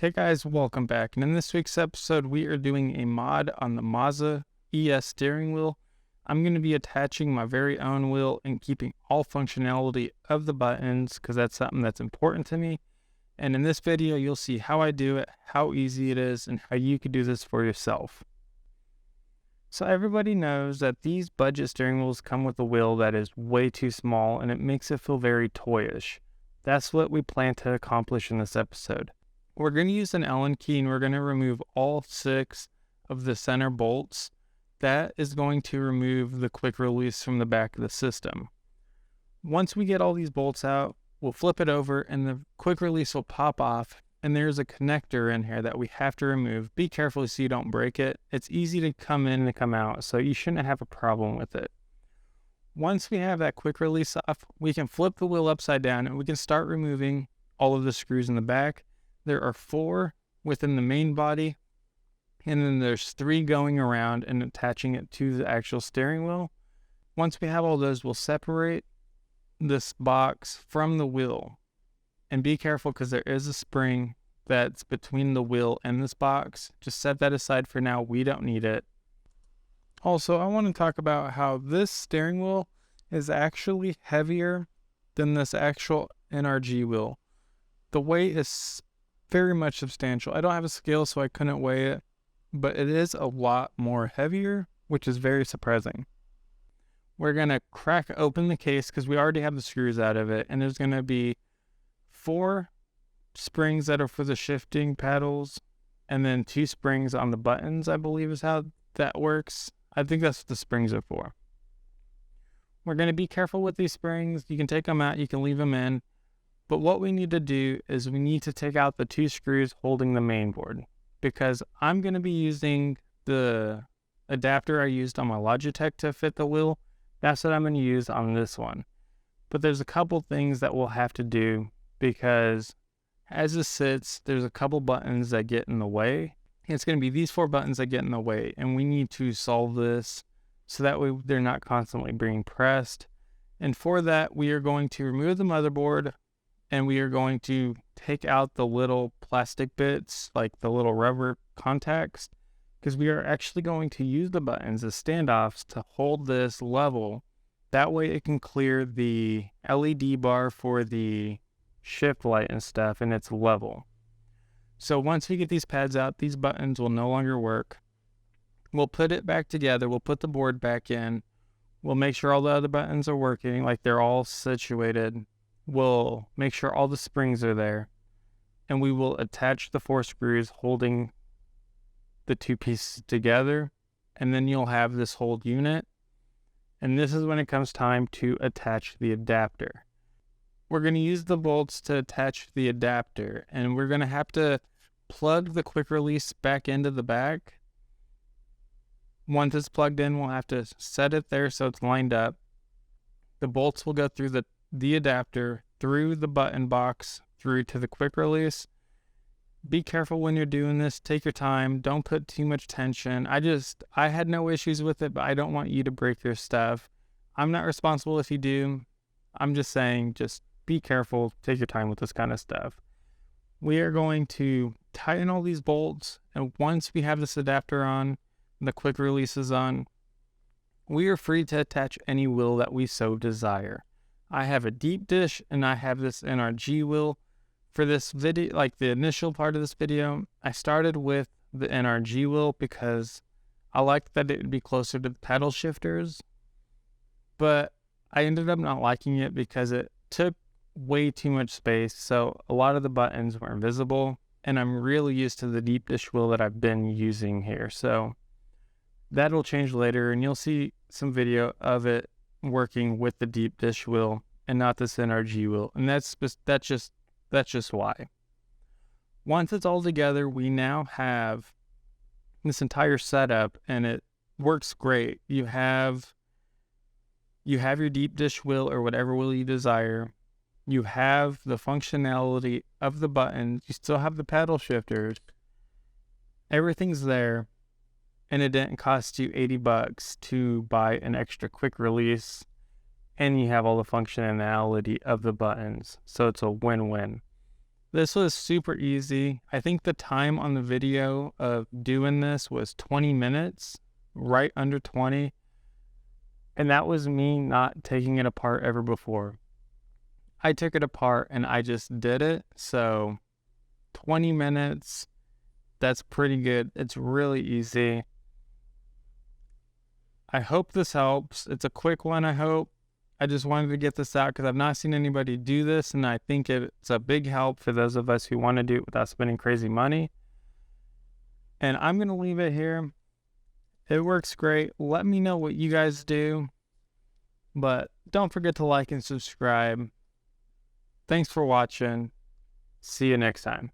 Hey guys, welcome back. And in this week's episode, we are doing a mod on the Moza ES steering wheel. I'm going to be attaching my very own wheel and keeping all functionality of the buttons because that's something that's important to me. And in this video, you'll see how I do it, how easy it is, and how you could do this for yourself. So everybody knows that these budget steering wheels come with a wheel that is way too small and it makes it feel very toyish. That's what we plan to accomplish in this episode. We're going to use an Allen key and we're going to remove all 6 of the center bolts. That is going to remove the quick release from the back of the system. Once we get all these bolts out, we'll flip it over and the quick release will pop off, and there's a connector in here that we have to remove. Be careful so you don't break it. It's easy to come in and come out, so you shouldn't have a problem with it. Once we have that quick release off, we can flip the wheel upside down and we can start removing all of the screws in the back. There are 4 within the main body, and then there's 3 going around and attaching it to the actual steering wheel. Once we have all those, we'll separate this box from the wheel. And be careful because there is a spring that's between the wheel and this box. Just set that aside for now. We don't need it. Also, I want to talk about how this steering wheel is actually heavier than this actual NRG wheel. The weight is very much substantial. I don't have a scale, so I couldn't weigh it, but it is a lot more heavier, which is very surprising. We're going to crack open the case because we already have the screws out of it, and there's going to be 4 springs that are for the shifting paddles, and then 2 springs on the buttons, I believe is how that works. I think that's what the springs are for. We're going to be careful with these springs. You can take them out, you can leave them in. But what we need to do is we need to take out the 2 screws holding the main board, because I'm going to be using the adapter I used on my Logitech to fit the wheel. That's what I'm going to use on this one. But there's a couple things that we'll have to do because as this sits, there's a couple buttons that get in the way. It's going to be these 4 buttons that get in the way, and we need to solve this so that way they're not constantly being pressed. And for that, we are going to remove the motherboard, and we are going to take out the little plastic bits, like the little rubber contacts, because we are actually going to use the buttons as standoffs to hold this level. That way it can clear the LED bar for the shift light and stuff, and it's level. So once we get these pads out, these buttons will no longer work. We'll put it back together. We'll put the board back in. We'll make sure all the other buttons are working, like they're all situated. We'll make sure all the springs are there, and we will attach the 4 screws holding the 2 pieces together, and then you'll have this whole unit. And this is when it comes time to attach the adapter. We're going to use the bolts to attach the adapter, and we're going to have to plug the quick release back into the back. Once it's plugged in, we'll have to set it there so it's lined up. The bolts will go through the adapter, through the button box, through to the quick release. Be careful when you're doing this. Take your time. Don't put too much tension. I had no issues with it, but I don't want you to break your stuff. I'm not responsible if you do. I'm just saying, just be careful. Take your time with this kind of stuff. We are going to tighten all these bolts, and once we have this adapter on, the quick release is on, we are free to attach any wheel that we so desire. I have a deep dish and I have this NRG wheel. For this video, like the initial part of this video, I started with the NRG wheel because I liked that it would be closer to the pedal shifters, but I ended up not liking it because it took way too much space, so a lot of the buttons were invisible, and I'm really used to the deep dish wheel that I've been using here, so that'll change later, and you'll see some video of it working with the deep dish wheel and not this NRG wheel, and that's just why. Once it's all together, we now have this entire setup, and it works great. You have your deep dish wheel or whatever wheel you desire. You have the functionality of the buttons. You still have the paddle shifters. Everything's there, and it didn't cost you $80 to buy an extra quick release, and you have all the functionality of the buttons. So it's a win-win. This was super easy. I think the time on the video of doing this was 20 minutes, right under 20. And that was me not taking it apart ever before. I took it apart and I just did it. So 20 minutes, that's pretty good. It's really easy. I hope this helps. It's a quick one, I hope. I just wanted to get this out because I've not seen anybody do this, and I think it's a big help for those of us who want to do it without spending crazy money. And I'm going to leave it here. It works great. Let me know what you guys do, but don't forget to like and subscribe. Thanks for watching. See you next time.